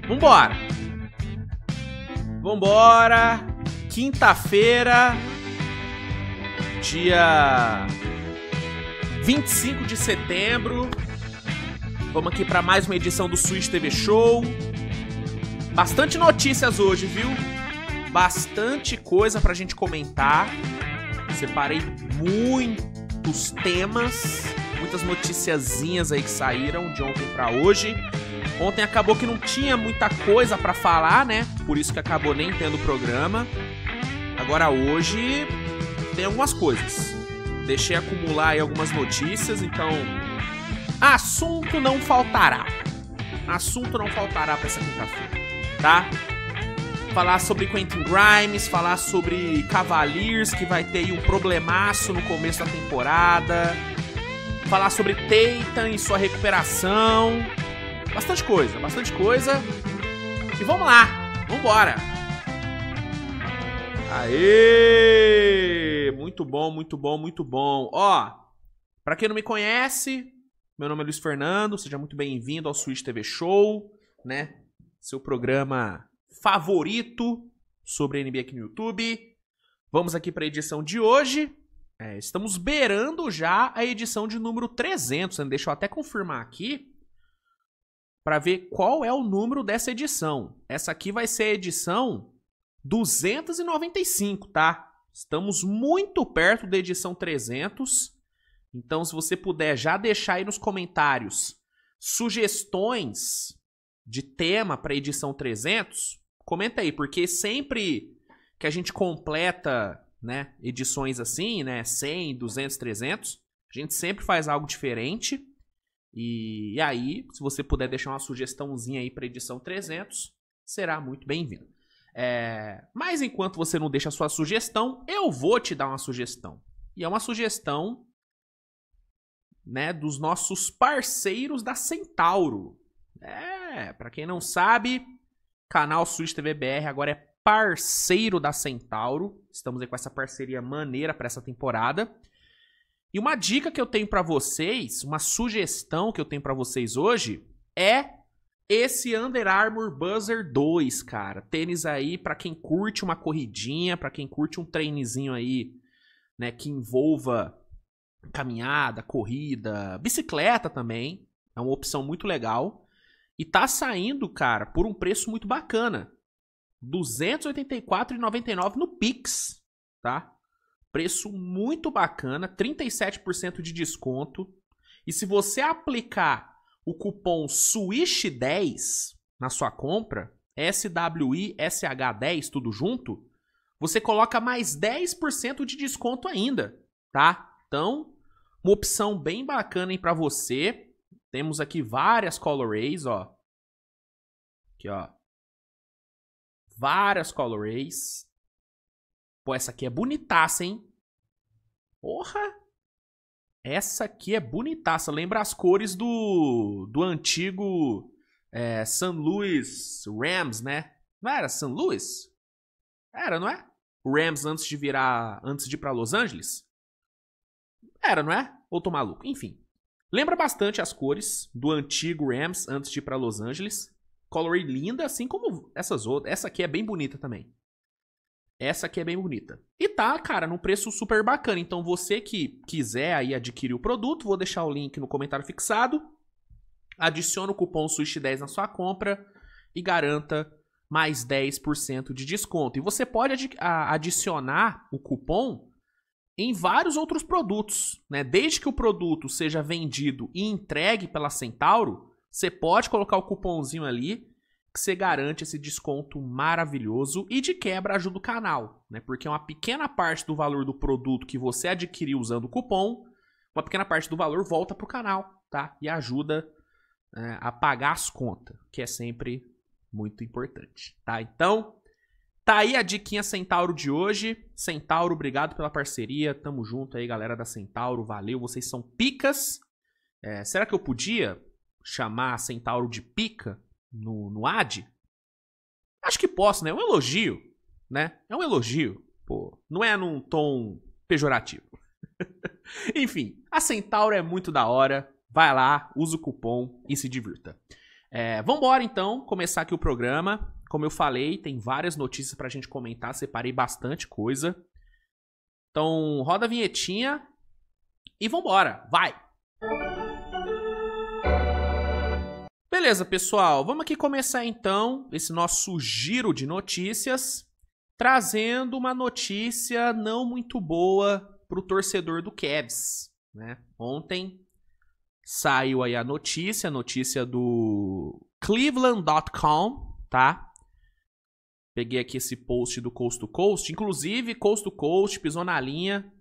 Vambora! Vambora! Quinta-feira, dia 25 de setembro. Vamos aqui para mais uma edição do Switch TV Show. Bastante notícias hoje, viu? Bastante coisa pra gente comentar. Separei muitos temas, muitas noticiazinhas aí que saíram de ontem pra hoje. Ontem acabou que não tinha muita coisa pra falar, né? Por isso que acabou nem tendo programa. Agora hoje tem algumas coisas. Deixei acumular aí algumas notícias, então assunto não faltará. Assunto não faltará pra essa quinta-feira, tá? Falar sobre Quentin Grimes, falar sobre Cavaliers, que vai ter aí um problemaço no começo da temporada. Falar sobre Tatum e sua recuperação. Bastante coisa, bastante coisa. E vamos lá, vambora. Aê! Muito bom, muito bom, muito bom. Ó, pra quem não me conhece, meu nome é Luiz Fernando, seja muito bem-vindo ao Switch TV Show, né? Seu programa favorito sobre NBA aqui no YouTube. Vamos aqui para a edição de hoje. Estamos beirando já a edição de número 300. Né? Deixa eu até confirmar aqui para ver qual é o número dessa edição. Essa aqui vai ser a edição 295, tá? Estamos muito perto da edição 300. Então, se você puder já deixar aí nos comentários sugestões de tema para a edição 300, comenta aí, porque sempre que a gente completa, né, edições assim, né, 100, 200, 300, a gente sempre faz algo diferente. E aí, se você puder deixar uma sugestãozinha aí para edição 300, será muito bem-vindo. Mas enquanto você não deixa a sua sugestão, eu vou te dar uma sugestão. E é uma sugestão, né, dos nossos parceiros da Centauro. Para quem não sabe, canal Switch TV BR agora é parceiro da Centauro. Estamos aí com essa parceria maneira para essa temporada. E uma dica que eu tenho para vocês, uma sugestão que eu tenho para vocês hoje é esse Under Armour Buzzer 2, cara. Tênis aí para quem curte uma corridinha, para quem curte um treinezinho aí, né, que envolva caminhada, corrida, bicicleta também. É uma opção muito legal. E tá saindo, cara, por um preço muito bacana. R$ 284,99 no Pix, tá? Preço muito bacana, 37% de desconto. E se você aplicar o cupom SWISH10 na sua compra, SWISH10, tudo junto, você coloca mais 10% de desconto ainda, tá? Então, uma opção bem bacana aí pra você. Temos aqui várias colorways, ó. Aqui, ó. Várias colorways. Pô, essa aqui é bonitaça, hein? Porra! Essa aqui é bonitaça. Lembra as cores do antigo St. Louis Rams, né? Não era St. Louis? Era, não é? O Rams antes de ir pra Los Angeles? Era, não é? Ou tô maluco? Enfim. Lembra bastante as cores do antigo Rams antes de ir pra Los Angeles. Colorway linda, assim como essas outras. Essa aqui é bem bonita também. Essa aqui é bem bonita. E tá, cara, num preço super bacana. Então você que quiser aí adquirir o produto, vou deixar o link no comentário fixado. Adiciona o cupom SWISH10 na sua compra e garanta mais 10% de desconto. E você pode adicionar o cupom em vários outros produtos, né? Desde que o produto seja vendido e entregue pela Centauro, você pode colocar o cupomzinho ali que você garante esse desconto maravilhoso e de quebra ajuda o canal, né? Porque uma pequena parte do valor do produto que você adquiriu usando o cupom, uma pequena parte do valor volta pro canal, tá? E ajuda a pagar as contas, que é sempre muito importante, tá? Então, tá aí a diquinha Centauro de hoje. Centauro, obrigado pela parceria. Tamo junto aí, galera da Centauro. Valeu, vocês são picas. Será que eu podia chamar a Centauro de pica no ad? Acho que posso, né? É um elogio, né? É um elogio. Pô, não é num tom pejorativo. Enfim, a Centauro é muito da hora. Vai lá, usa o cupom e se divirta. Vambora, então, começar aqui o programa. Como eu falei, tem várias notícias pra gente comentar. Separei bastante coisa. Então, roda a vinhetinha e vambora. Vai! Beleza, pessoal. Vamos aqui começar, então, esse nosso giro de notícias, trazendo uma notícia não muito boa pro torcedor do Cavs, né? Ontem saiu aí a notícia do Cleveland.com, tá? Peguei aqui esse post do Coast to Coast. Inclusive, Coast to Coast pisou na linha.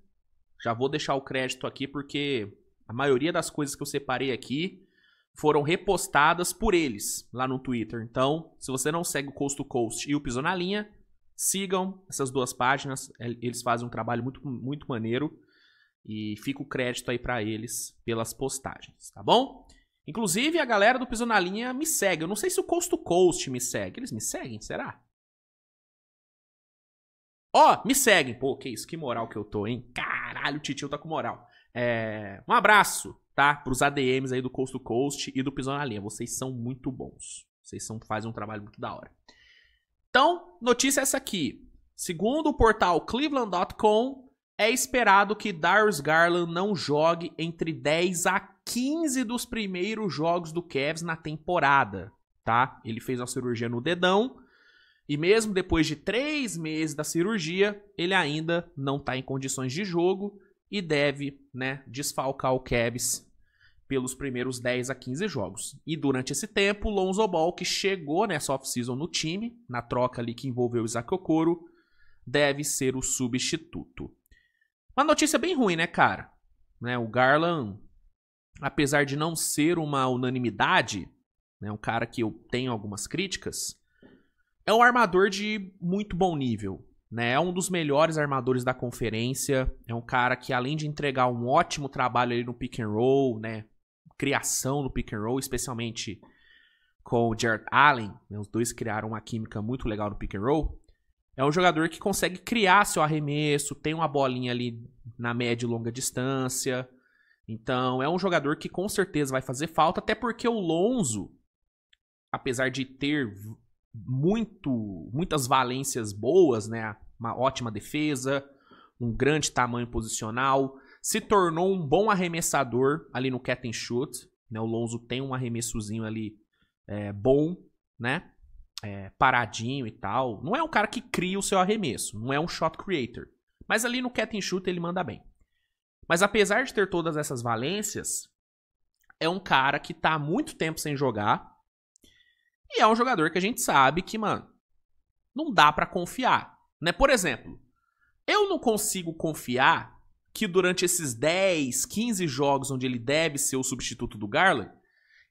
Já vou deixar o crédito aqui porque a maioria das coisas que eu separei aqui foram repostadas por eles lá no Twitter. Então, se você não segue o Coast to Coast e o Pisou na Linha, sigam essas duas páginas. Eles fazem um trabalho muito, muito maneiro. E fica o crédito aí pra eles pelas postagens, tá bom? Inclusive, a galera do Pisou na Linha me segue. Eu não sei se o Coast to Coast me segue. Eles me seguem? Será? Me seguem. Pô, que isso, que moral que eu tô, hein? Caralho, o Titio tá com moral. Um abraço, tá? Pros ADMs aí do Coast to Coast e do Pisou na Linha. Vocês são muito bons. Vocês fazem um trabalho muito da hora. Então, notícia é essa aqui. Segundo o portal Cleveland.com, é esperado que Darius Garland não jogue entre 10 a 15 dos primeiros jogos do Cavs na temporada, tá? Ele fez uma cirurgia no dedão e mesmo depois de 3 meses da cirurgia, ele ainda não está em condições de jogo e deve, né, desfalcar o Cavs pelos primeiros 10 a 15 jogos. E durante esse tempo, o Lonzo Ball, que chegou nessa off-season no time, na troca ali que envolveu o Isaac Okoro, deve ser o substituto. Uma notícia bem ruim, né, cara? Né, o Garland, apesar de não ser uma unanimidade, né, um cara que eu tenho algumas críticas, é um armador de muito bom nível. Né? É um dos melhores armadores da conferência. É um cara que, além de entregar um ótimo trabalho ali no pick and roll, né, criação no pick and roll, especialmente com o Jarrett Allen, né, os dois criaram uma química muito legal no pick and roll. É um jogador que consegue criar seu arremesso, tem uma bolinha ali na média e longa distância. Então, é um jogador que com certeza vai fazer falta, até porque o Lonzo, apesar de ter muitas valências boas, né, uma ótima defesa, um grande tamanho posicional, se tornou um bom arremessador ali no catch and shoot. Né, o Lonzo tem um arremessozinho ali bom, né? Paradinho e tal. Não é um cara que cria o seu arremesso, não é um shot creator. Mas ali no catch and shoot ele manda bem. Mas apesar de ter todas essas valências, é um cara que tá há muito tempo sem jogar. E é um jogador que a gente sabe que, mano, não dá pra confiar. Né? Por exemplo, eu não consigo confiar que durante esses 10, 15 jogos onde ele deve ser o substituto do Garland,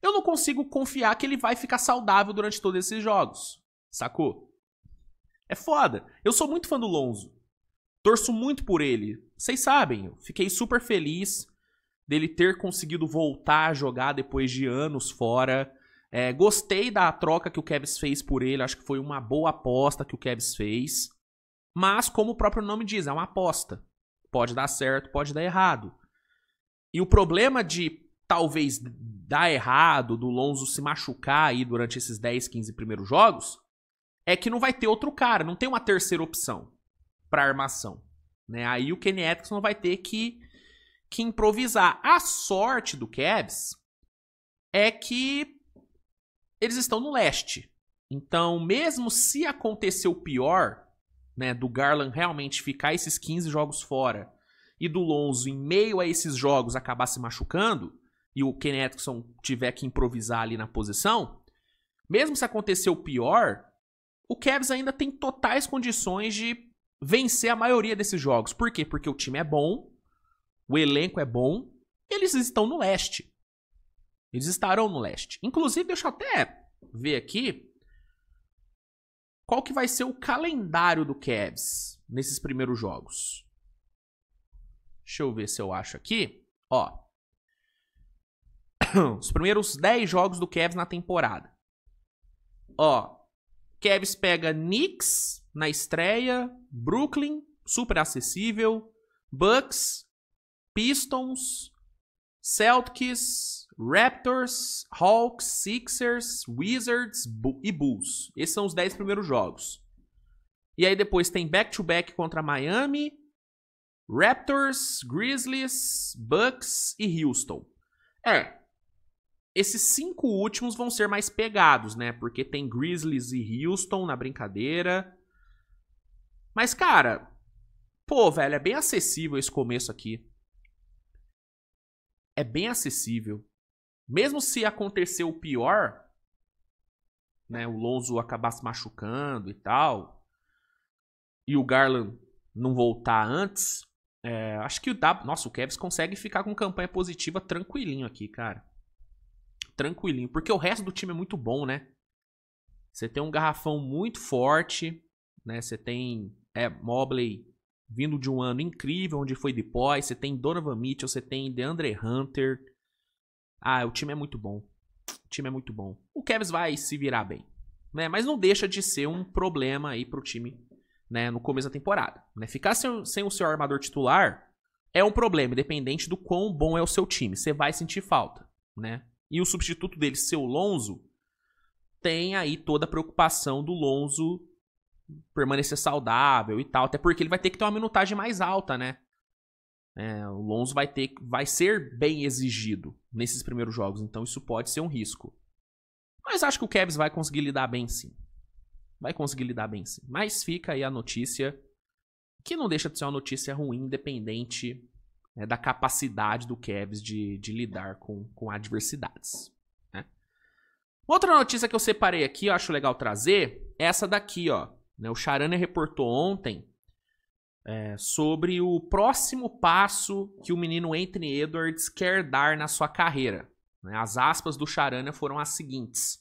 eu não consigo confiar que ele vai ficar saudável durante todos esses jogos. Sacou? É foda. Eu sou muito fã do Lonzo. Torço muito por ele. Vocês sabem, eu fiquei super feliz dele ter conseguido voltar a jogar depois de anos fora. Gostei da troca que o Cavs fez por ele. Acho que foi uma boa aposta que o Cavs fez. Mas, como o próprio nome diz, é uma aposta. Pode dar certo, pode dar errado. E o problema de talvez dar errado, do Lonzo se machucar aí durante esses 10, 15 primeiros jogos, é que não vai ter outro cara, não tem uma terceira opção para armação. Né? Aí o Kenny Atkinson vai ter que improvisar. A sorte do Cavs é que eles estão no leste. Então, mesmo se acontecer o pior, né, do Garland realmente ficar esses 15 jogos fora e do Lonzo, em meio a esses jogos, acabar se machucando, e o Kenny Atkinson tiver que improvisar ali na posição, mesmo se acontecer o pior, o Cavs ainda tem totais condições de vencer a maioria desses jogos. Por quê? Porque o time é bom, o elenco é bom, e eles estão no leste. Eles estarão no leste. Inclusive, deixa eu até ver aqui qual que vai ser o calendário do Cavs nesses primeiros jogos. Deixa eu ver se eu acho aqui. Ó, os primeiros 10 jogos do Cavs na temporada. Ó, Cavs pega Knicks na estreia, Brooklyn, super acessível, Bucks, Pistons, Celtics, Raptors, Hawks, Sixers, Wizards e Bulls. Esses são os 10 primeiros jogos. E aí depois tem back-to-back contra Miami, Raptors, Grizzlies, Bucks e Houston. Esses 5 últimos vão ser mais pegados, né? Porque tem Grizzlies e Houston na brincadeira. Mas, cara, pô, velho, é bem acessível esse começo aqui. É bem acessível. Mesmo se acontecer o pior, né? O Lonzo acabar se machucando e tal, e o Garland não voltar antes, acho que o Cavs consegue ficar com campanha positiva tranquilinho aqui, cara. Tranquilinho, porque o resto do time é muito bom, né? Você tem um garrafão muito forte, né? Você tem Mobley vindo de um ano incrível, onde foi depois. Você tem Donovan Mitchell, você tem DeAndre Hunter. O time é muito bom. O time é muito bom. O Cavs vai se virar bem, né? Mas não deixa de ser um problema aí pro time, né, no começo da temporada, né? Ficar sem o seu armador titular é um problema, independente do quão bom é o seu time. Você vai sentir falta, né? E o substituto dele, ser o Lonzo, tem aí toda a preocupação do Lonzo permanecer saudável e tal. Até porque ele vai ter que ter uma minutagem mais alta, né? O Lonzo vai ser bem exigido nesses primeiros jogos. Então isso pode ser um risco. Mas acho que o Cavs vai conseguir lidar bem, sim. Vai conseguir lidar bem, sim. Mas fica aí a notícia, que não deixa de ser uma notícia ruim, independente da capacidade do Cavs de lidar com adversidades, né? Outra notícia que eu separei aqui, eu acho legal trazer, é essa daqui, ó. O Charania reportou ontem sobre o próximo passo que o menino Anthony Edwards quer dar na sua carreira, né? As aspas do Charania foram as seguintes: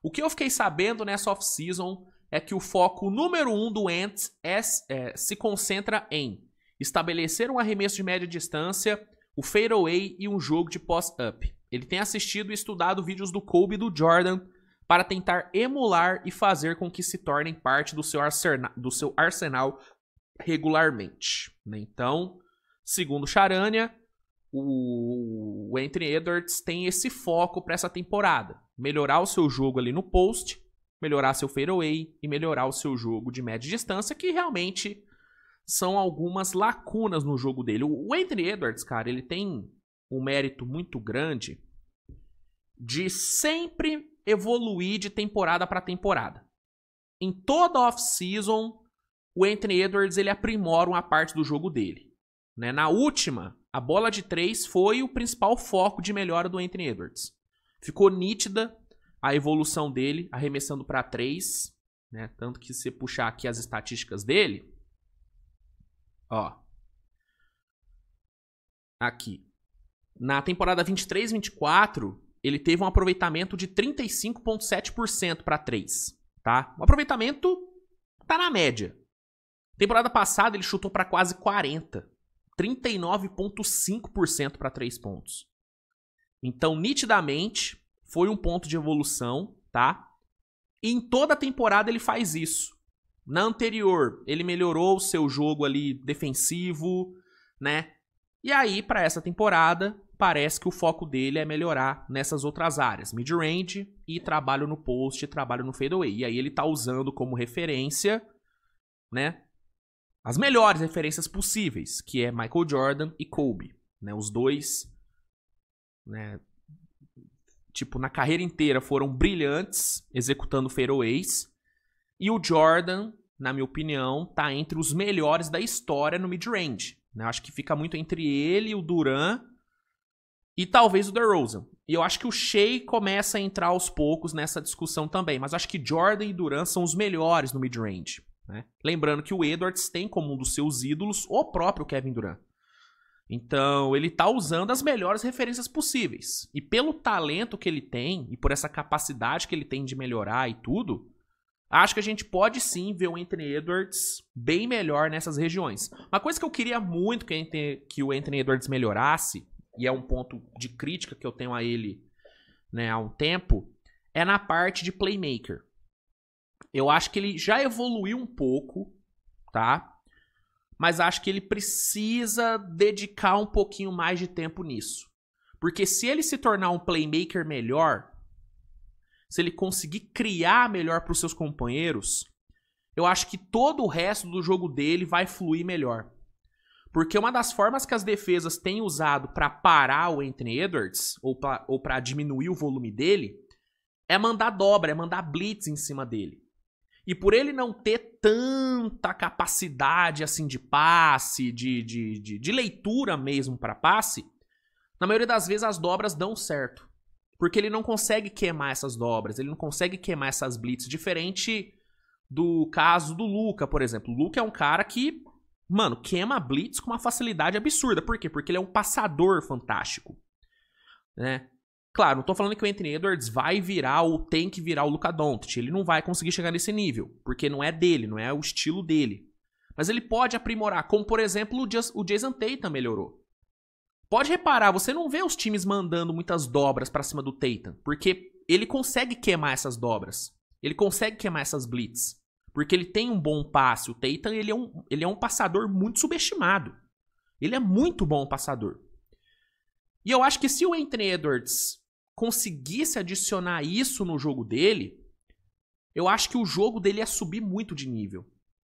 o que eu fiquei sabendo nessa off-season é que o foco número 1 do Ant se concentra em estabelecer um arremesso de média distância, o fadeaway e um jogo de post-up. Ele tem assistido e estudado vídeos do Kobe e do Jordan para tentar emular e fazer com que se tornem parte do seu arsenal regularmente, né? Então, segundo Charania, o Anthony Edwards tem esse foco para essa temporada: melhorar o seu jogo ali no post, melhorar seu fadeaway e melhorar o seu jogo de média distância, que realmente são algumas lacunas no jogo dele. O Anthony Edwards, cara, ele tem um mérito muito grande de sempre evoluir de temporada para temporada. Em toda off-season, o Anthony Edwards ele aprimora uma parte do jogo dele, né? Na última, a bola de 3 foi o principal foco de melhora do Anthony Edwards. Ficou nítida a evolução dele arremessando para 3, né? Tanto que se você puxar aqui as estatísticas dele, ó, aqui, na temporada 23-24, ele teve um aproveitamento de 35,7% para 3, tá? O aproveitamento tá na média. Temporada passada ele chutou para quase 40%, 39,5% para 3 pontos. Então, nitidamente, foi um ponto de evolução, tá? E em toda a temporada ele faz isso. Na anterior, ele melhorou o seu jogo ali defensivo, né? E aí, para essa temporada, parece que o foco dele é melhorar nessas outras áreas: mid-range e trabalho no post, trabalho no fadeaway. E aí ele tá usando como referência, né, as melhores referências possíveis, que é Michael Jordan e Kobe, né? Os dois, né, tipo, na carreira inteira foram brilhantes executando fadeaways. E o Jordan, na minha opinião, tá entre os melhores da história no mid-range, né? Acho que fica muito entre ele, o Durant e talvez o DeRozan. E eu acho que o Shea começa a entrar aos poucos nessa discussão também. Mas acho que Jordan e Durant são os melhores no mid-range, né? Lembrando que o Edwards tem como um dos seus ídolos o próprio Kevin Durant. Então, ele tá usando as melhores referências possíveis. E pelo talento que ele tem, e por essa capacidade que ele tem de melhorar e tudo, acho que a gente pode sim ver o Anthony Edwards bem melhor nessas regiões. Uma coisa que eu queria muito que o Anthony Edwards melhorasse, e é um ponto de crítica que eu tenho a ele, né, há um tempo, é na parte de playmaker. Eu acho que ele já evoluiu um pouco, tá? Mas acho que ele precisa dedicar um pouquinho mais de tempo nisso. Porque se ele se tornar um playmaker melhor, se ele conseguir criar melhor para os seus companheiros, eu acho que todo o resto do jogo dele vai fluir melhor. Porque uma das formas que as defesas têm usado para parar o Anthony Edwards, ou para diminuir o volume dele, é mandar dobra, é mandar blitz em cima dele. E por ele não ter tanta capacidade assim de passe, de leitura mesmo para passe, na maioria das vezes as dobras dão certo. Porque ele não consegue queimar essas dobras, ele não consegue queimar essas blitz. Diferente do caso do Luka, por exemplo. O Luka é um cara que, mano, queima a blitz com uma facilidade absurda. Por quê? Porque ele é um passador fantástico, né? Claro, não tô falando que o Anthony Edwards vai virar ou tem que virar o Luka Doncic. Ele não vai conseguir chegar nesse nível, porque não é dele, não é o estilo dele. Mas ele pode aprimorar, como por exemplo o Jason Tatum melhorou. Pode reparar, você não vê os times mandando muitas dobras pra cima do Tatum, porque ele consegue queimar essas dobras. Ele consegue queimar essas blitz, porque ele tem um bom passe. O Tatum, ele é um passador muito subestimado. Ele é muito bom passador. E eu acho que se o Anthony Edwards conseguisse adicionar isso no jogo dele, eu acho que o jogo dele ia subir muito de nível.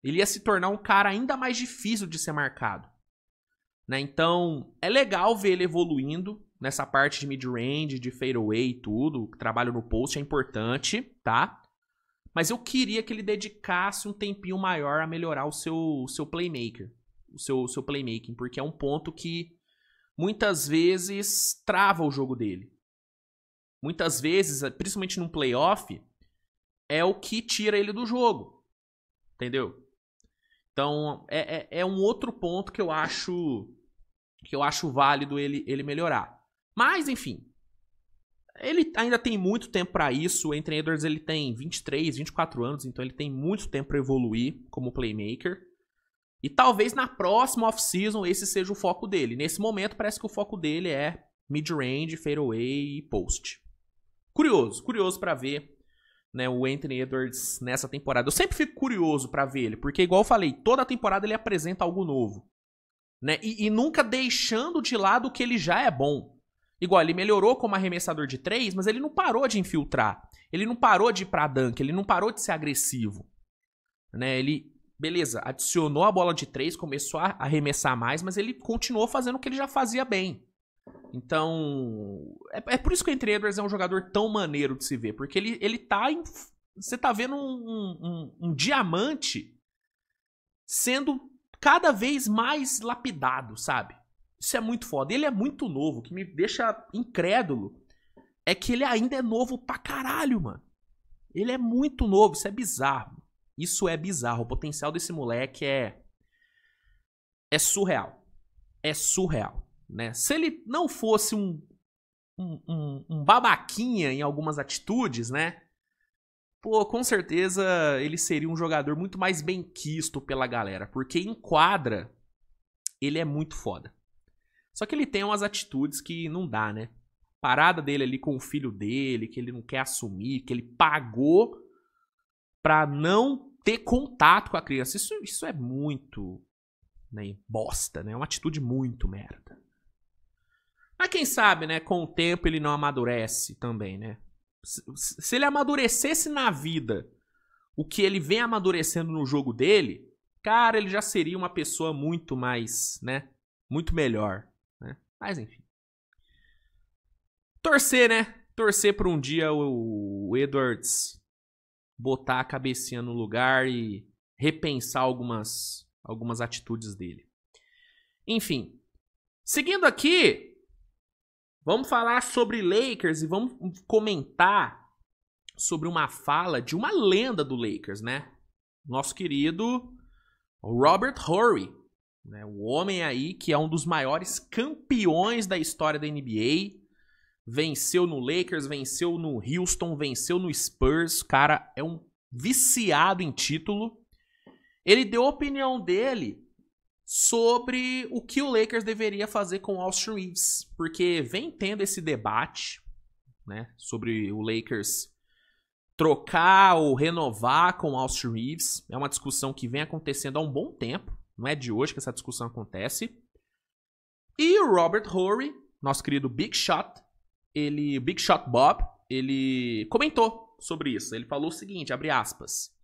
Ele ia se tornar um cara ainda mais difícil de ser marcado. Né? Então, é legal ver ele evoluindo nessa parte de mid-range, de fadeaway e tudo. O trabalho no post é importante, tá? Mas eu queria que ele dedicasse um tempinho maior a melhorar o seu playmaker. O seu playmaking, porque é um ponto que muitas vezes trava o jogo dele. Muitas vezes, principalmente num playoff, é o que tira ele do jogo. Entendeu? Então, é um outro ponto que eu acho válido ele melhorar. Mas, enfim, ele ainda tem muito tempo para isso. O Anthony Edwards ele tem 23, 24 anos, então ele tem muito tempo para evoluir como playmaker. E talvez na próxima off-season esse seja o foco dele. Nesse momento parece que o foco dele é mid-range, fadeaway e post. Curioso para ver, né, o Anthony Edwards nessa temporada. Eu sempre fico curioso pra ver ele, porque igual eu falei, toda temporada ele apresenta algo novo, né? E nunca deixando de lado o que ele já é bom. Igual, ele melhorou como arremessador de 3, mas ele não parou de infiltrar. Ele não parou de ir pra dunk, ele não parou de ser agressivo, né? Ele, beleza, adicionou a bola de 3, começou a arremessar mais, mas ele continuou fazendo o que ele já fazia bem. Então, é por isso que o Anthony Edwards é um jogador tão maneiro de se ver. Porque ele tá em... Você tá vendo um diamante sendo cada vez mais lapidado, sabe? Isso é muito foda. Ele é muito novo. O que me deixa incrédulo é que ele ainda é novo pra caralho, mano. Ele é muito novo. Isso é bizarro. Isso é bizarro. O potencial desse moleque é surreal. É surreal. Né? Se ele não fosse um babaquinha em algumas atitudes, né? Pô, com certeza ele seria um jogador muito mais bem quisto pela galera. Porque em quadra, ele é muito foda. Só que ele tem umas atitudes que não dá, né? Parada dele ali com o filho dele, que ele não quer assumir, que ele pagou pra não ter contato com a criança. Isso é muito, né, bosta, né? É uma atitude muito merda. Mas quem sabe, né, com o tempo ele não amadurece também, né? Se ele amadurecesse na vida o que ele vem amadurecendo no jogo dele, cara, ele já seria uma pessoa muito mais, né, muito melhor, né? Mas enfim. Torcer, né? Torcer por um dia o Edwards botar a cabecinha no lugar e repensar algumas atitudes dele. Enfim. Seguindo aqui, vamos falar sobre Lakers e vamos comentar sobre uma fala de uma lenda do Lakers, né? Nosso querido Robert Horry, né? O homem aí que é um dos maiores campeões da história da NBA. Venceu no Lakers, venceu no Houston, venceu no Spurs. O cara é um viciado em título. Ele deu a opinião dele sobre o que o Lakers deveria fazer com o Austin Reeves, porque vem tendo esse debate, né, sobre o Lakers trocar ou renovar com o Austin Reeves. É uma discussão que vem acontecendo há um bom tempo, não é de hoje que essa discussão acontece. E o Robert Horry, nosso querido Big Shot Bob, ele comentou sobre isso. Ele falou o seguinte, abre aspas.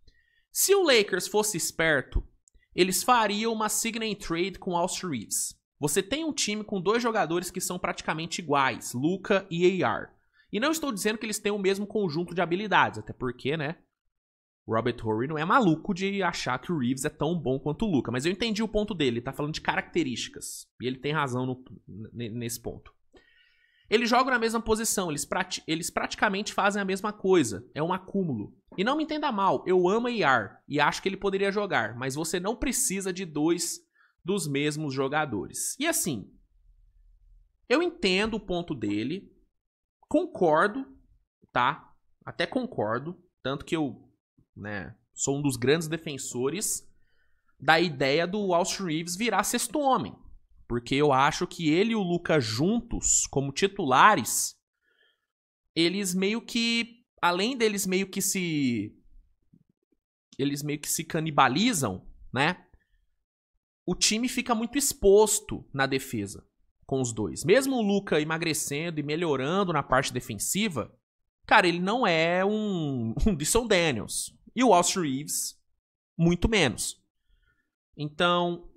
Se o Lakers fosse esperto, eles fariam uma sign and trade com Austin Reeves. Você tem um time com 2 jogadores que são praticamente iguais, Luka e AR. E não estou dizendo que eles têm o mesmo conjunto de habilidades, até porque, né, Robert Horry não é maluco de achar que o Reeves é tão bom quanto o Luka. Mas eu entendi o ponto dele, ele tá falando de características. E ele tem razão nesse ponto. Eles jogam na mesma posição, eles praticamente fazem a mesma coisa. É um acúmulo. E não me entenda mal, eu amo AR e acho que ele poderia jogar, mas você não precisa de 2 dos mesmos jogadores. E assim, eu entendo o ponto dele, concordo, tá? Até concordo, tanto que eu, né, sou um dos grandes defensores da ideia do Austin Reeves virar 6º homem. Porque eu acho que ele e o Luka juntos, como titulares, eles meio que, além deles meio que se canibalizam, né? O time fica muito exposto na defesa com os dois. Mesmo o Luka emagrecendo e melhorando na parte defensiva, cara, ele não é um Dyson Daniels. E o Austin Reeves, muito menos. Então,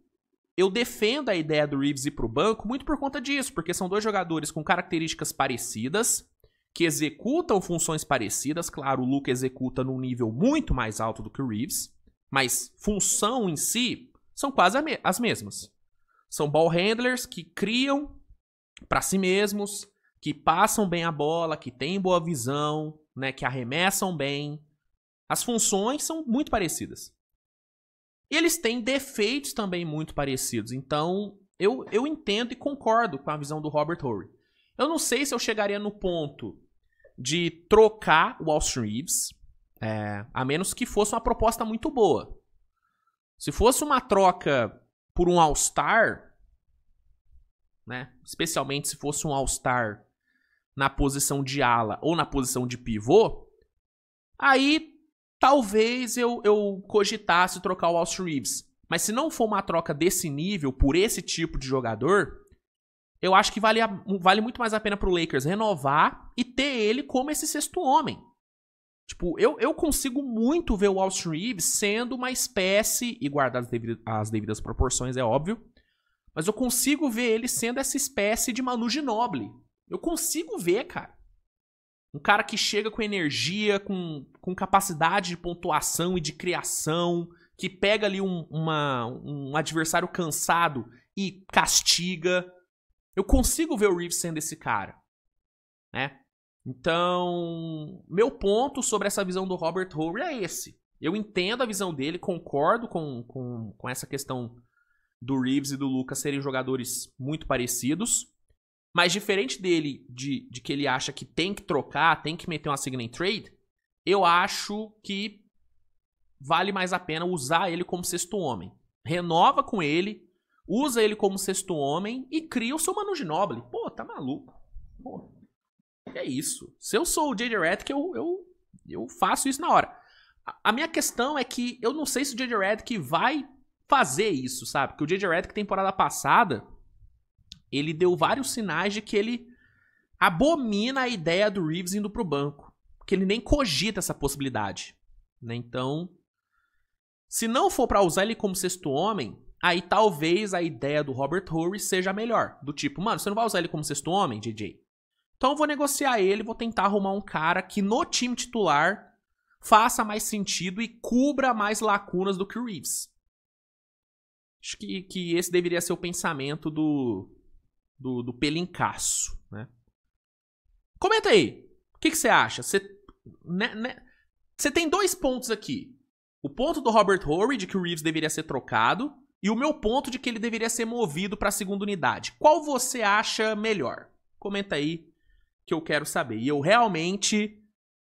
eu defendo a ideia do Reeves ir pro banco muito por conta disso, porque são 2 jogadores com características parecidas, que executam funções parecidas. Claro, o Luka executa num nível muito mais alto do que o Reeves, mas função em si são quase as mesmas. São ball handlers que criam para si mesmos, que passam bem a bola, que têm boa visão, né, que arremessam bem. As funções são muito parecidas. E eles têm defeitos também muito parecidos. Então, eu entendo e concordo com a visão do Robert Horry. Eu não sei se eu chegaria no ponto de trocar o Austin Reeves, a menos que fosse uma proposta muito boa. Se fosse uma troca por um All-Star, né, especialmente se fosse um All-Star na posição de ala ou na posição de pivô, aí talvez eu cogitasse trocar o Austin Reeves. Mas se não for uma troca desse nível, por esse tipo de jogador, eu acho que vale muito mais a pena pro Lakers renovar e ter ele como esse 6º homem. Tipo, eu consigo muito ver o Austin Reeves sendo uma espécie, e guardar as devidas proporções, é óbvio, mas eu consigo ver ele sendo essa espécie de Manu Ginóbili. Eu consigo ver, cara. Um cara que chega com energia, com capacidade de pontuação e de criação, que pega ali um adversário cansado e castiga. Eu consigo ver o Reeves sendo esse cara, né? Então, meu ponto sobre essa visão do Robert Horry é esse. Eu entendo a visão dele, concordo com essa questão do Reeves e do Luka serem jogadores muito parecidos. Mas diferente dele, de que ele acha que tem que trocar, tem que meter uma sign and trade, eu acho que vale mais a pena usar ele como 6º homem. Renova com ele, usa ele como 6º homem e cria o seu Manu Ginóbili. Pô, tá maluco. Pô, é isso. Se eu sou o J.J. Redick, eu faço isso na hora. A minha questão é que eu não sei se o J.J. Redick vai fazer isso, sabe? Porque o J.J. Redick, temporada passada, ele deu vários sinais de que ele abomina a ideia do Reeves indo pro banco. Porque ele nem cogita essa possibilidade. Né? Então, se não for pra usar ele como 6º homem, aí talvez a ideia do Robert Horry seja melhor. Do tipo, mano, você não vai usar ele como 6º homem, JJ? Então eu vou negociar ele, vou tentar arrumar um cara que no time titular faça mais sentido e cubra mais lacunas do que o Reeves. Acho que esse deveria ser o pensamento do Pelincaço, né? Comenta aí. O que você acha? Você tem 2 pontos aqui. O ponto do Robert Horry de que o Reeves deveria ser trocado e o meu ponto de que ele deveria ser movido para a 2ª unidade. Qual você acha melhor? Comenta aí que eu quero saber. E eu realmente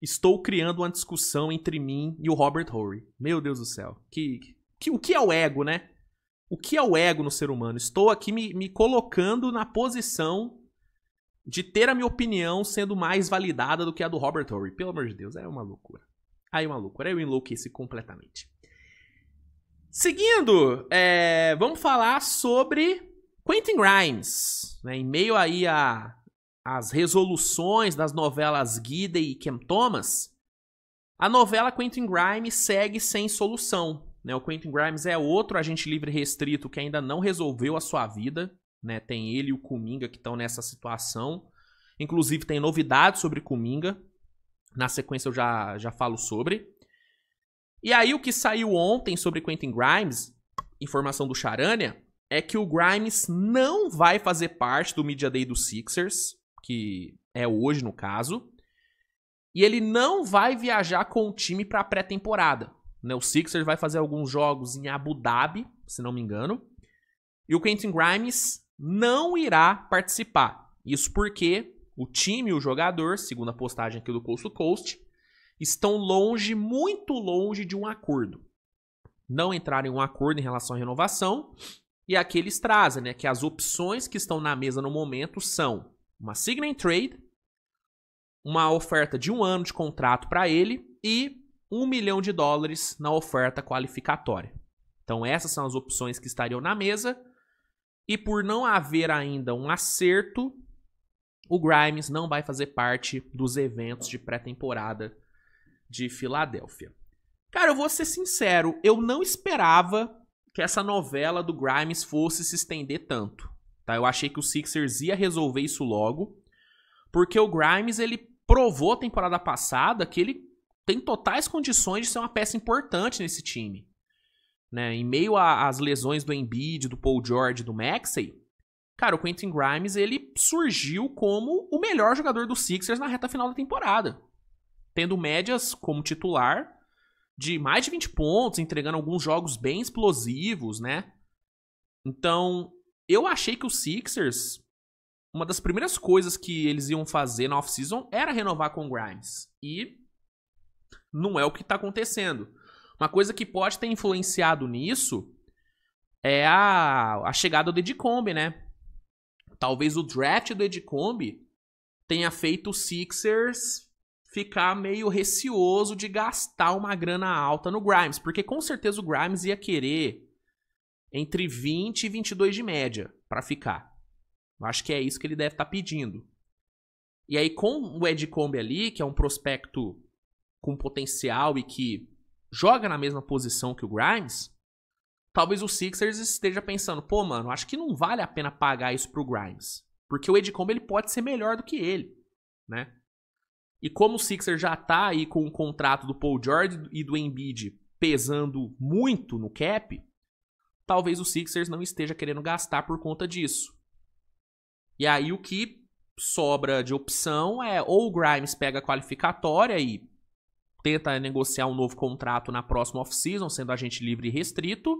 estou criando uma discussão entre mim e o Robert Horry. Meu Deus do céu. O que é o ego, né? O que é o ego no ser humano? Estou aqui me colocando na posição de ter a minha opinião sendo mais validada do que a do Robert Horry. Pelo amor de Deus, é uma loucura. Aí uma loucura. Eu enlouqueci completamente. Seguindo, vamos falar sobre Quentin Grimes, né, em meio aí às resoluções das novelas Guida e Cam Thomas, a novela Quentin Grimes segue sem solução. Né? O Quentin Grimes é outro agente livre restrito que ainda não resolveu a sua vida. Né? Tem ele e o Kuminga que estão nessa situação. Inclusive tem novidades sobre Kuminga. Na sequência eu já falo sobre. E aí o que saiu ontem sobre Quentin Grimes, informação do Charania, é que o Grimes não vai fazer parte do Media Day dos Sixers, que é hoje no caso. E ele não vai viajar com o time para a pré-temporada. Né? O Sixers vai fazer alguns jogos em Abu Dhabi, se não me engano. E o Quentin Grimes não irá participar. Isso porque o time e o jogador, segundo a postagem aqui do Coast to Coast, estão longe, muito longe de um acordo. Não entraram em um acordo em relação à renovação. E aqui eles trazem, né, que as opções que estão na mesa no momento são uma sign and trade, uma oferta de 1 ano de contrato para ele e $1 milhão na oferta qualificatória. Então essas são as opções que estariam na mesa. E por não haver ainda um acerto, o Grimes não vai fazer parte dos eventos de pré-temporada de Filadélfia. Cara, eu vou ser sincero, eu não esperava que essa novela do Grimes fosse se estender tanto. Tá? Eu achei que o Sixers ia resolver isso logo, porque o Grimes ele provou a temporada passada que ele tem totais condições de ser uma peça importante nesse time. Né? Em meio às lesões do Embiid, do Paul George e do Maxey, cara, o Quentin Grimes ele surgiu como o melhor jogador do Sixers na reta final da temporada. Tendo médias como titular de mais de 20 pontos, entregando alguns jogos bem explosivos, né? Então, eu achei que o Sixers, uma das primeiras coisas que eles iam fazer na off-season era renovar com o Grimes. E não é o que está acontecendo. Uma coisa que pode ter influenciado nisso é a chegada do Edicombe, né? Talvez o draft do Edicombe tenha feito o Sixers ficar meio receoso de gastar uma grana alta no Grimes. Porque com certeza o Grimes ia querer entre 20 e 22 de média para ficar. Eu acho que é isso que ele deve estar pedindo. E aí com o Edicombe ali, que é um prospecto com potencial e que joga na mesma posição que o Grimes, talvez o Sixers esteja pensando, pô, mano, acho que não vale a pena pagar isso pro Grimes. Porque o Edicombe ele pode ser melhor do que ele, né? E como o Sixers já tá aí com o contrato do Paul George e do Embiid pesando muito no cap, talvez o Sixers não esteja querendo gastar por conta disso. E aí o que sobra de opção é ou o Grimes pega a qualificatória e tenta negociar um novo contrato na próxima off-season, sendo agente livre e restrito,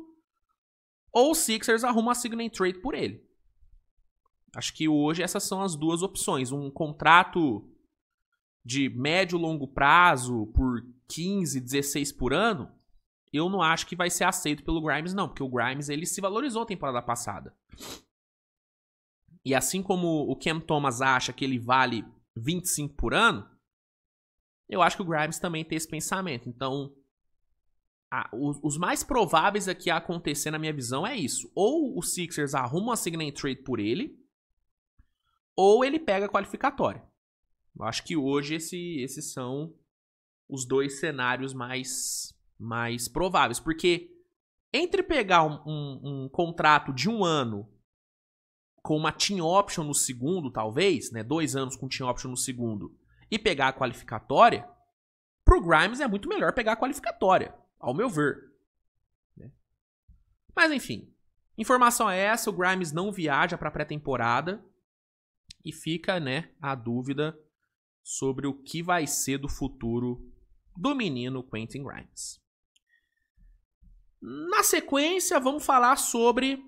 ou o Sixers arruma a sign and trade por ele. Acho que hoje essas são as duas opções. Um contrato de médio e longo prazo por 15, 16 por ano, eu não acho que vai ser aceito pelo Grimes, não. Porque o Grimes ele se valorizou a temporada passada. E assim como o Cam Thomas acha que ele vale 25 por ano, eu acho que o Grimes também tem esse pensamento. Então, os mais prováveis aqui a acontecer, na minha visão, é isso. Ou o Sixers arruma uma sign and trade por ele, ou ele pega a qualificatória. Eu acho que hoje esses são os dois cenários mais prováveis. Porque entre pegar um contrato de 1 ano com uma team option no segundo, talvez, né, 2 anos com team option no segundo, e pegar a qualificatória, pro Grimes é muito melhor pegar a qualificatória, ao meu ver. Né? Mas enfim, informação é essa, o Grimes não viaja para pré-temporada e fica, né, a dúvida sobre o que vai ser do futuro do menino Quentin Grimes. Na sequência, vamos falar sobre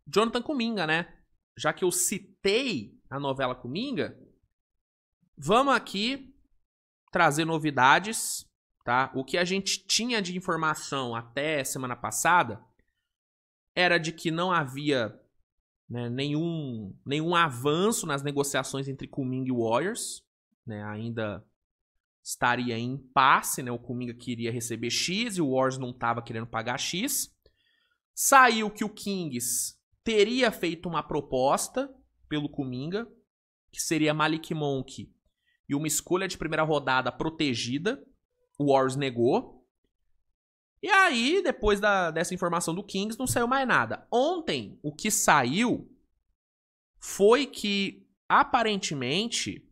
Jonathan Kuminga, né? Já que eu citei a novela Kuminga, vamos aqui trazer novidades, tá? O que a gente tinha de informação até semana passada era de que não havia, né, nenhum avanço nas negociações entre Kuminga e Warriors, né? Ainda estaria em impasse, né? O Kuminga queria receber X e o Warriors não estava querendo pagar X. Saiu que o Kings teria feito uma proposta pelo Kuminga, que seria Malik Monk e uma escolha de primeira rodada protegida. O Warriors negou. E aí, depois dessa informação do Kings, não saiu mais nada. Ontem, o que saiu foi que, aparentemente,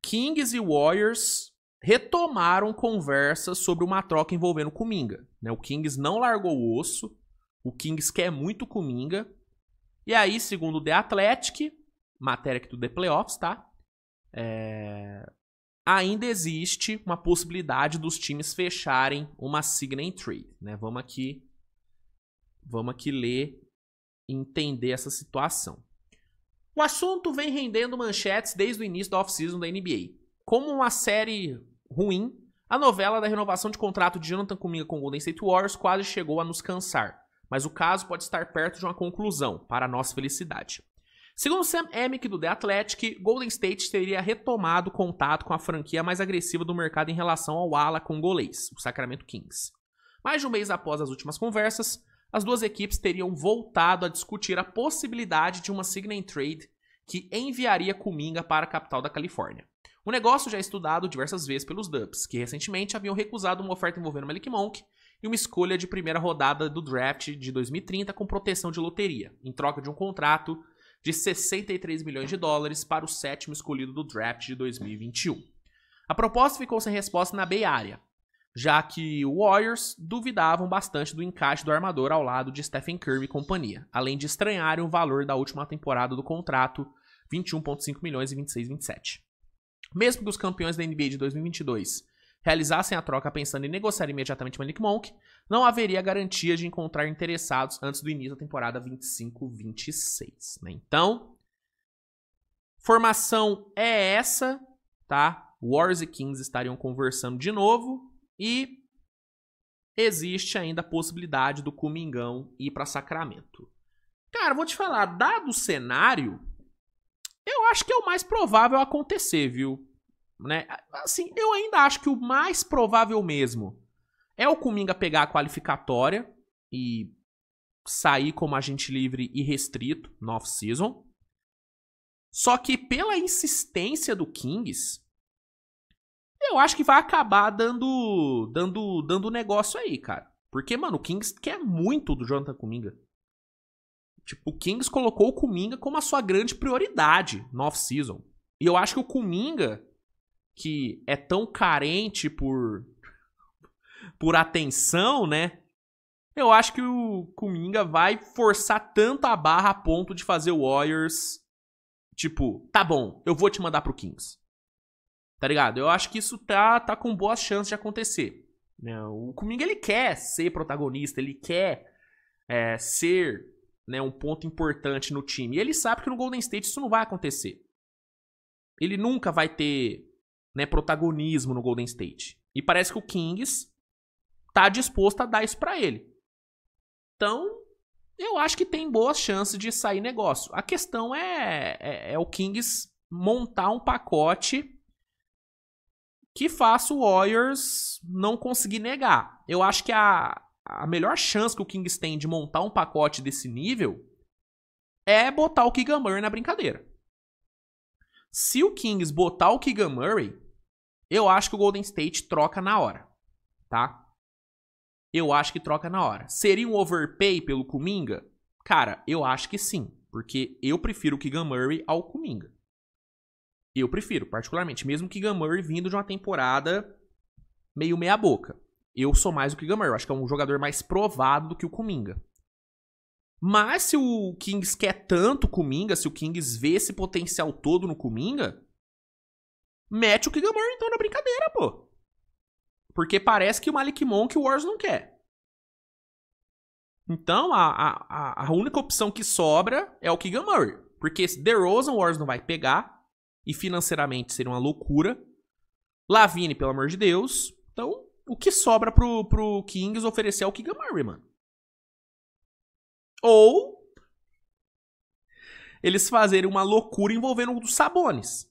Kings e Warriors retomaram conversas sobre uma troca envolvendo o Kuminga. O Kings não largou o osso. O Kings quer muito o Kuminga. E aí, segundo o The Athletic, matéria aqui do The Playoffs, tá? Ainda existe uma possibilidade dos times fecharem uma sign and trade, né? Vamos aqui ler e entender essa situação. O assunto vem rendendo manchetes desde o início da off-season da NBA. Como uma série ruim, a novela da renovação de contrato de Jonathan Kuminga com o Golden State Warriors quase chegou a nos cansar, mas o caso pode estar perto de uma conclusão, para a nossa felicidade. Segundo Sam Amick do The Athletic, Golden State teria retomado contato com a franquia mais agressiva do mercado em relação ao ala congolês, o Sacramento Kings. Mais de um mês após as últimas conversas, as duas equipes teriam voltado a discutir a possibilidade de uma sign and trade que enviaria Kuminga para a capital da Califórnia. O negócio já é estudado diversas vezes pelos Dubs, que recentemente haviam recusado uma oferta envolvendo Malik Monk e uma escolha de primeira rodada do draft de 2030 com proteção de loteria, em troca de um contrato de 63 milhões de dólares para o sétimo escolhido do draft de 2021. A proposta ficou sem resposta na Bay Area, já que o Warriors duvidavam bastante do encaixe do armador ao lado de Stephen Curry e companhia, além de estranharem o valor da última temporada do contrato, 21,5 milhões e 26,27. Mesmo que os campeões da NBA de 2022 realizassem a troca pensando em negociar imediatamente Malik Monk, não haveria garantia de encontrar interessados antes do início da temporada 25-26. Né? Então, formação é essa, tá? Warriors e Kings estariam conversando de novo e existe ainda a possibilidade do Kumingão ir para Sacramento. Cara, vou te falar, dado o cenário, eu acho que é o mais provável acontecer, viu? Né? Assim, eu ainda acho que o mais provável mesmo é o Kuminga pegar a qualificatória e sair como agente livre e restrito no off-season. Só que pela insistência do Kings, eu acho que vai acabar dando negócio aí, cara. Porque, mano, o Kings quer muito do Jonathan Kuminga. Tipo, o Kings colocou o Kuminga como a sua grande prioridade no off-season. E eu acho que o Kuminga, que é tão carente por atenção, né? Eu acho que o Kuminga vai forçar tanto a barra a ponto de fazer o Warriors, tipo, tá bom, eu vou te mandar pro Kings. Tá ligado? Eu acho que isso tá com boas chances de acontecer. Né? O Kuminga, ele quer ser protagonista, ele quer ser, né, um ponto importante no time. E ele sabe que no Golden State isso não vai acontecer. Ele nunca vai ter, né, protagonismo no Golden State. E parece que o Kings tá disposto a dar isso pra ele. Então, eu acho que tem boas chances de sair negócio. A questão é o Kings montar um pacote que faça o Warriors não conseguir negar. Eu acho que a melhor chance que o Kings tem de montar um pacote desse nível é botar o Keegan Murray na brincadeira. Se o Kings botar o Keegan Murray, eu acho que o Golden State troca na hora, tá? Eu acho que troca na hora. Seria um overpay pelo Kuminga? Cara, eu acho que sim, porque eu prefiro o Keegan Murray ao Kuminga. Eu prefiro, particularmente, mesmo o Keegan Murray vindo de uma temporada meio meia boca. Eu sou mais o Keegan Murray, eu acho que é um jogador mais provado do que o Kuminga. Mas se o Kings quer tanto o Kuminga, se o Kings vê esse potencial todo no Kuminga, mete o Keegan Murray então na brincadeira, pô. Porque parece que o Malik Monk o Warriors não quer. Então, a única opção que sobra é o Keegan Murray. Porque se DeRozan o Warriors não vai pegar, e financeiramente seria uma loucura. LaVine, pelo amor de Deus. Então, o que sobra pro Kings oferecer é o Keegan Murray, mano. Ou eles fazerem uma loucura envolvendo os Sabonis.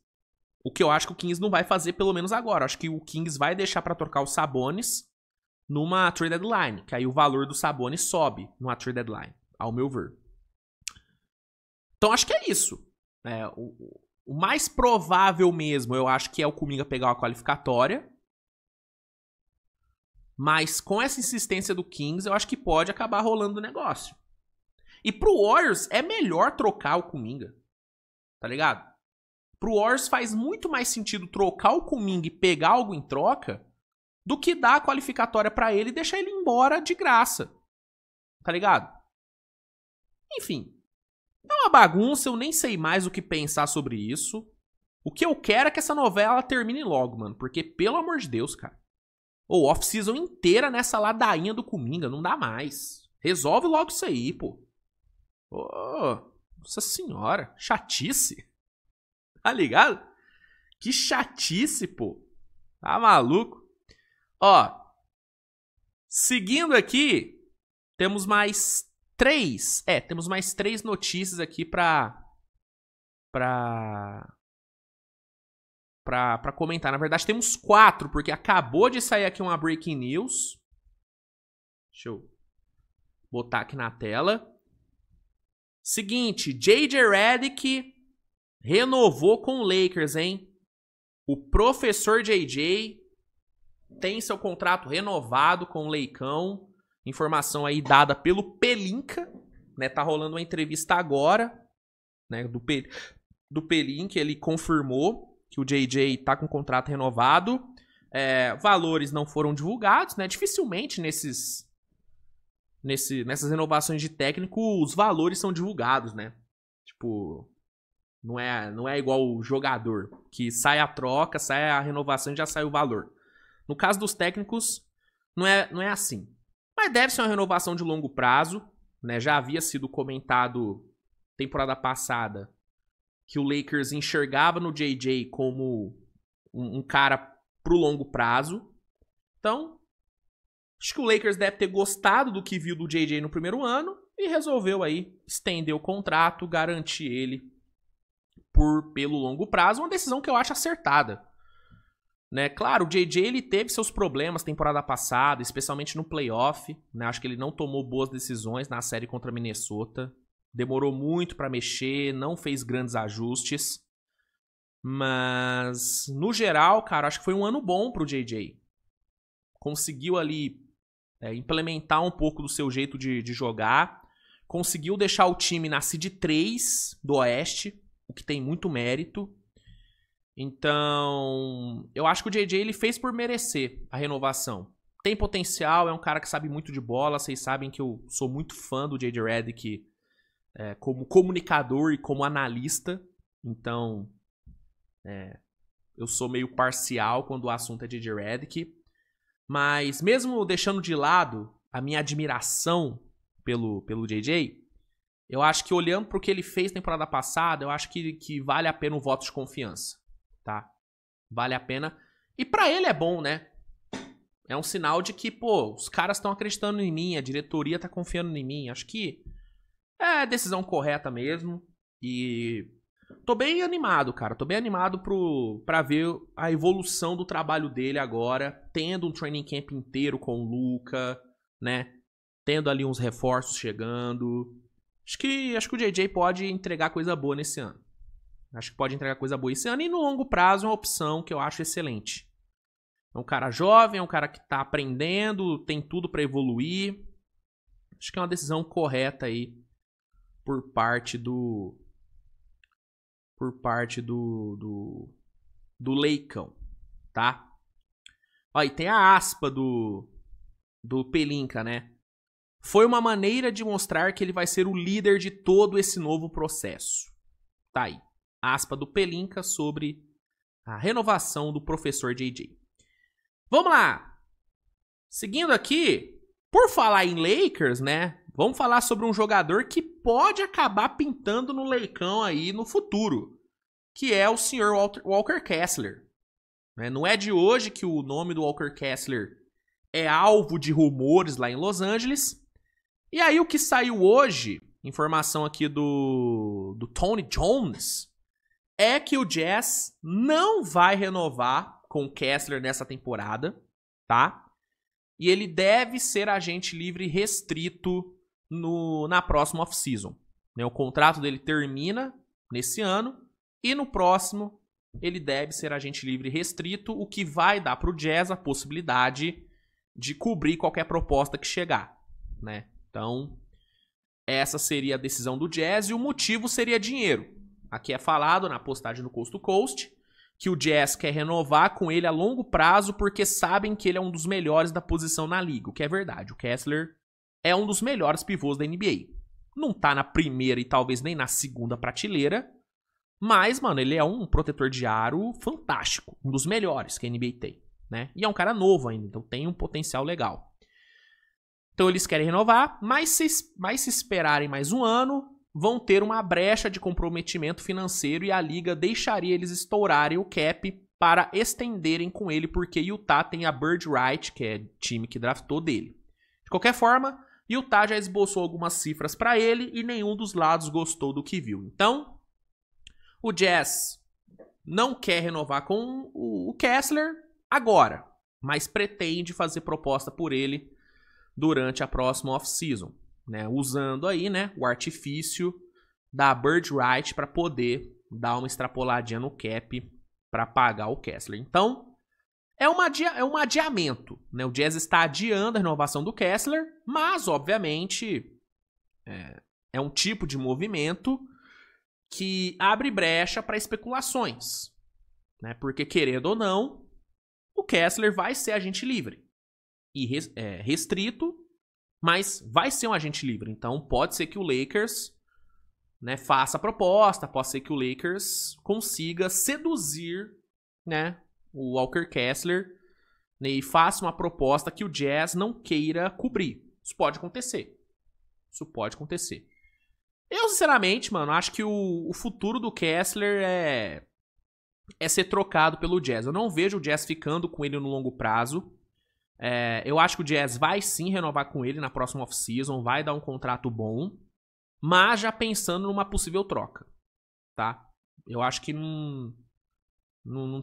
O que eu acho que o Kings não vai fazer, pelo menos agora. Eu acho que o Kings vai deixar pra trocar os Sabonis numa trade deadline. Que aí o valor do Sabonis sobe numa trade deadline, ao meu ver. Então acho que é isso. O mais provável mesmo, eu acho que é o Kuminga pegar uma qualificatória. Mas com essa insistência do Kings, eu acho que pode acabar rolando o negócio. E pro Warriors é melhor trocar o Kuminga. Tá ligado? Pro Warriors faz muito mais sentido trocar o Kuminga e pegar algo em troca do que dar a qualificatória pra ele e deixar ele embora de graça. Tá ligado? Enfim. É uma bagunça, eu nem sei mais o que pensar sobre isso. O que eu quero é que essa novela termine logo, mano. Porque, pelo amor de Deus, cara. Ou off-season inteira nessa ladainha do Kuminga, não dá mais. Resolve logo isso aí, pô. Nossa senhora, chatice. Tá ligado? Que chatice, pô. Tá maluco? Ó, seguindo aqui, temos mais 3. Temos mais 3 notícias aqui pra comentar. Na verdade, temos 4, porque acabou de sair aqui uma breaking news. Deixa eu botar aqui na tela. Seguinte, J.J. Redick renovou com o Lakers, hein? O professor J.J. tem seu contrato renovado com o Leicão. Informação aí dada pelo Pelinka, né? Tá rolando uma entrevista agora, né? Do Pelinka, ele confirmou que o JJ tá com o contrato renovado. Valores não foram divulgados, né? Dificilmente nessas renovações de técnico os valores são divulgados, né? Tipo, não é igual o jogador, que sai a troca, sai a renovação e já sai o valor. No caso dos técnicos, não é assim. Mas deve ser uma renovação de longo prazo, né? Já havia sido comentado temporada passada que o Lakers enxergava no JJ como um cara pro longo prazo. Então, acho que o Lakers deve ter gostado do que viu do JJ no primeiro ano e resolveu aí estender o contrato, garantir ele pelo longo prazo. Uma decisão que eu acho acertada. Né? Claro, o JJ ele teve seus problemas temporada passada, especialmente no playoff. Né? Acho que ele não tomou boas decisões na série contra Minnesota. Demorou muito pra mexer, não fez grandes ajustes. Mas, no geral, cara, acho que foi um ano bom pro JJ. Conseguiu ali implementar um pouco do seu jeito de jogar. Conseguiu deixar o time na seed 3 do Oeste, o que tem muito mérito. Então, eu acho que o JJ ele fez por merecer a renovação. Tem potencial, é um cara que sabe muito de bola. Vocês sabem que eu sou muito fã do JJ Redick como comunicador e como analista. Então, eu sou meio parcial quando o assunto é JJ Redick. Mas mesmo deixando de lado a minha admiração pelo JJ, eu acho que olhando para o que ele fez na temporada passada, eu acho que vale a pena o voto de confiança. Tá? Vale a pena. E pra ele é bom, né? É um sinal de que, pô, os caras estão acreditando em mim, a diretoria tá confiando em mim. Acho que é a decisão correta mesmo. E tô bem animado, cara. Tô bem animado pra ver a evolução do trabalho dele agora, tendo um training camp inteiro com o Luka, né? Tendo ali uns reforços chegando. Acho que o JJ pode entregar coisa boa nesse ano. Acho que pode entregar coisa boa esse ano. E no longo prazo é uma opção que eu acho excelente. É um cara jovem, é um cara que tá aprendendo, tem tudo pra evoluir. Acho que é uma decisão correta aí por parte do Leicão, tá? Ó, e tem a aspa do Pelinka, né? Foi uma maneira de mostrar que ele vai ser o líder de todo esse novo processo. Tá aí. Aspa do Pelinka sobre a renovação do professor JJ. Vamos lá. Seguindo aqui, por falar em Lakers, né? Vamos falar sobre um jogador que pode acabar pintando no Leicão aí no futuro, que é o senhor Walker Kessler. Não é de hoje que o nome do Walker Kessler é alvo de rumores lá em Los Angeles. E aí o que saiu hoje, informação aqui do Tony Jones, é que o Jazz não vai renovar com o Kessler nessa temporada, tá? E ele deve ser agente livre restrito na próxima off-season. né? O contrato dele termina nesse ano e no próximo ele deve ser agente livre restrito, o que vai dar para o Jazz a possibilidade de cobrir qualquer proposta que chegar, né? Então, essa seria a decisão do Jazz e o motivo seria dinheiro. Aqui é falado na postagem do Coast to Coast que o Jazz quer renovar com ele a longo prazo porque sabem que ele é um dos melhores da posição na liga, o que é verdade. O Kessler é um dos melhores pivôs da NBA. Não tá na primeira e talvez nem na segunda prateleira, mas, mano, ele é um protetor de aro fantástico, um dos melhores que a NBA tem, né? E é um cara novo ainda, então tem um potencial legal. Então eles querem renovar, mas se esperarem mais um ano, vão ter uma brecha de comprometimento financeiro e a liga deixaria eles estourarem o cap para estenderem com ele, porque Utah tem a Bird Right, que é o time que draftou dele. De qualquer forma, Utah já esboçou algumas cifras para ele e nenhum dos lados gostou do que viu. Então, o Jazz não quer renovar com o Kessler agora, mas pretende fazer proposta por ele durante a próxima off-season, né? Usando aí, né, o artifício da Bird Right para poder dar uma extrapoladinha no cap para pagar o Kessler. Então, é um adiamento, né? O Jazz está adiando a renovação do Kessler, mas, obviamente, é um tipo de movimento que abre brecha para especulações, né? Porque, querendo ou não, o Kessler vai ser agente livre e restrito, mas vai ser um agente livre. Então, pode ser que o Lakers, né, faça a proposta, pode ser que o Lakers consiga seduzir, né, o Walker Kessler, né, e faça uma proposta que o Jazz não queira cobrir. Isso pode acontecer. Isso pode acontecer. Eu, sinceramente, mano, acho que o futuro do Kessler é ser trocado pelo Jazz. Eu não vejo o Jazz ficando com ele no longo prazo. Eu acho que o Jazz vai sim renovar com ele na próxima off-season, vai dar um contrato bom, mas já pensando numa possível troca, tá? Eu acho que não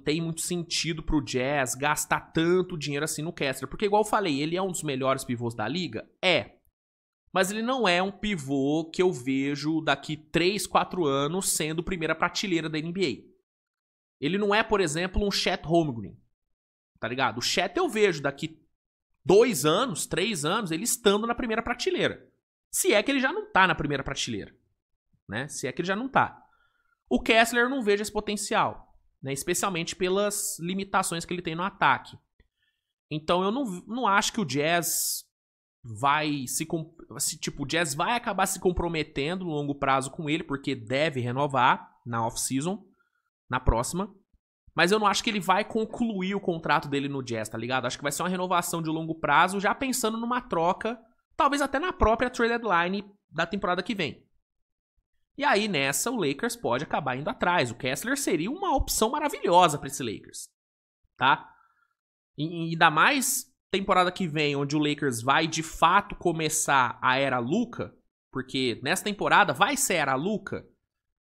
tem muito sentido pro Jazz gastar tanto dinheiro assim no Kessler, porque igual eu falei, ele é um dos melhores pivôs da liga? Mas ele não é um pivô que eu vejo daqui 3, 4 anos sendo primeira prateleira da NBA. Ele não é, por exemplo, um Chet Holmgren, tá ligado? O Chet eu vejo daqui 2 anos, 3 anos, ele estando na primeira prateleira. Se é que ele já não tá na primeira prateleira, né? Se é que ele já não tá. O Kessler eu não vejo esse potencial, né? Especialmente pelas limitações que ele tem no ataque. Então eu não acho que o Jazz vai o Jazz vai acabar se comprometendo no longo prazo com ele, porque deve renovar na off-season, na próxima. Mas eu não acho que ele vai concluir o contrato dele no Jazz, tá ligado? Acho que vai ser uma renovação de longo prazo, já pensando numa troca, talvez até na própria trade deadline da temporada que vem. E aí, nessa, o Lakers pode acabar indo atrás. O Kessler seria uma opção maravilhosa para esse Lakers, tá? E ainda mais temporada que vem, onde o Lakers vai, de fato, começar a era Luka, porque nessa temporada vai ser a era Luka?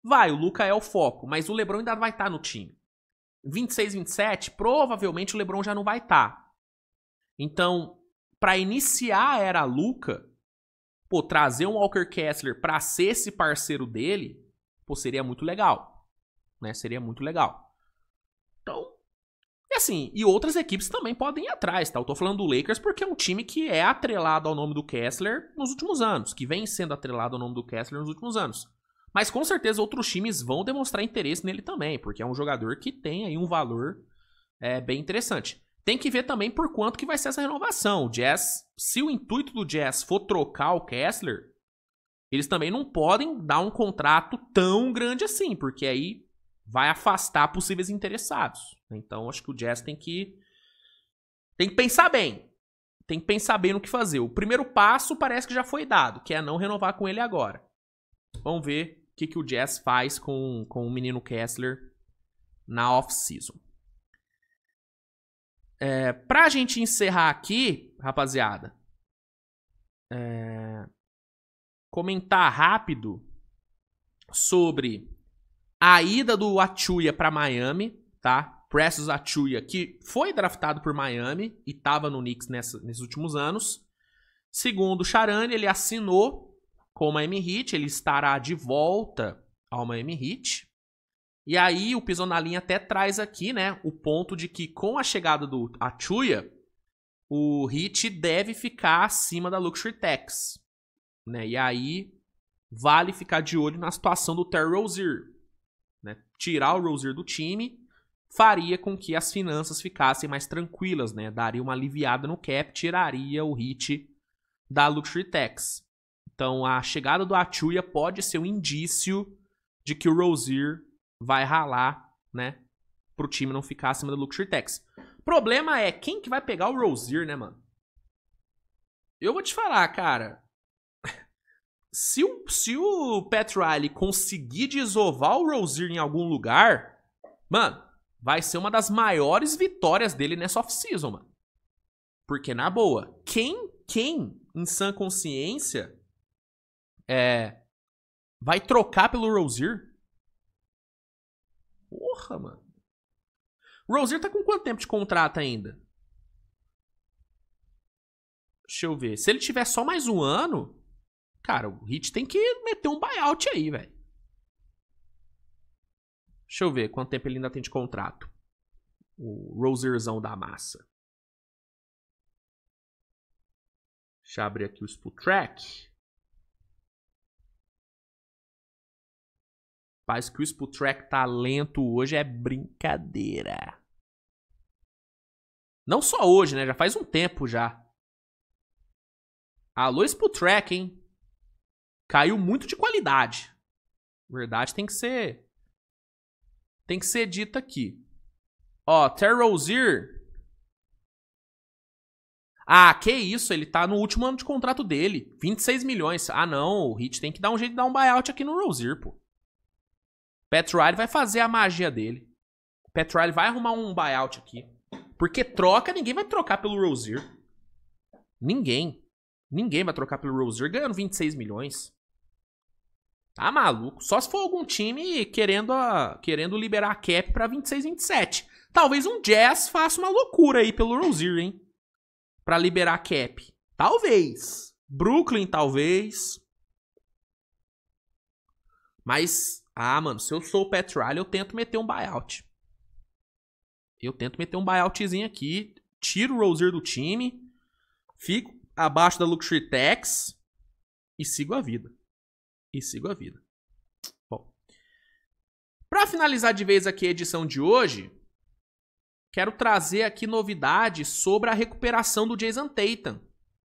Vai, o Luka é o foco, mas o LeBron ainda vai estar no time. 26, 27, provavelmente o LeBron já não vai estar. Então, para iniciar a era Luka, trazer um Walker Kessler para ser esse parceiro dele, seria muito legal, né? Seria muito legal. Então, e assim, e outras equipes também podem ir atrás, tá? Eu tô falando do Lakers porque é um time que é atrelado ao nome do Kessler nos últimos anos, que vem sendo atrelado ao nome do Kessler nos últimos anos. Mas com certeza outros times vão demonstrar interesse nele também, porque é um jogador que tem aí um valor bem interessante. Tem que ver também por quanto que vai ser essa renovação. O Jazz, se o intuito do Jazz for trocar o Kessler, eles também não podem dar um contrato tão grande assim, porque aí vai afastar possíveis interessados. Então acho que o Jazz tem que pensar bem. Tem que pensar bem no que fazer. O primeiro passo parece que já foi dado, que é não renovar com ele agora. Vamos ver o que o Jazz faz com o menino Kessler na off-season. Pra gente encerrar aqui, rapaziada, comentar rápido sobre a ida do Achuia pra Miami, tá? Precious Achuia, que foi draftado por Miami e tava no Knicks nesses últimos anos. Segundo o Charania, ele assinou com o Miami Heat, ele estará de volta ao Miami Heat. E aí o Pisou na Linha até traz aqui, né, o ponto de que com a chegada do Achuya, o Heat deve ficar acima da Luxury Tax, né? E aí vale ficar de olho na situação do Terry Rozier, né? Tirar o Rozier do time faria com que as finanças ficassem mais tranquilas, né? Daria uma aliviada no cap, tiraria o Heat da Luxury Tax. Então a chegada do Achuya pode ser um indício de que o Rozier vai ralar, né? Pro time não ficar acima da Luxury Tax. O problema é quem que vai pegar o Rozier, né, mano? Eu vou te falar, cara. Se o Pat Riley conseguir desovar o Rozier em algum lugar, mano, vai ser uma das maiores vitórias dele nessa off-season, mano. Porque, na boa, quem em sã consciência vai trocar pelo Rozier? Porra, mano. O Rozier tá com quanto tempo de contrato ainda? Deixa eu ver. Se ele tiver só mais um ano, cara, o Heat tem que meter um buyout aí, velho. Deixa eu ver quanto tempo ele ainda tem de contrato. O Rozierzão da massa. Deixa eu abrir aqui o Spotrac. Parece que o Spotrac tá lento hoje, é brincadeira. Não só hoje, né? Já faz um tempo já. Alô, Spotrac, hein? Caiu muito de qualidade. Verdade tem que ser dita aqui. Ó, Terry Rozier. Ah, que isso, ele tá no último ano de contrato dele. 26 milhões. Ah, não, o Heat tem que dar um jeito de dar um buyout aqui no Rozier, pô. Pat Riley vai fazer a magia dele. Pat Riley vai arrumar um buyout aqui. Porque troca, ninguém vai trocar pelo Rozier. Ninguém. Ninguém vai trocar pelo Rozier ganhando 26 milhões. Tá maluco. Só se for algum time querendo liberar a cap pra 26, 27. Talvez um Jazz faça uma loucura aí pelo Rozier, hein? Pra liberar a cap. Talvez. Brooklyn, talvez. Mas, mano, se eu sou o Pat Riley, eu tento meter um buyout. Eu tento meter um buyoutzinho aqui. Tiro o Rozier do time. Fico abaixo da Luxury Tax. E sigo a vida. Bom. Pra finalizar de vez aqui a edição de hoje, quero trazer aqui novidades sobre a recuperação do Jason Tatum.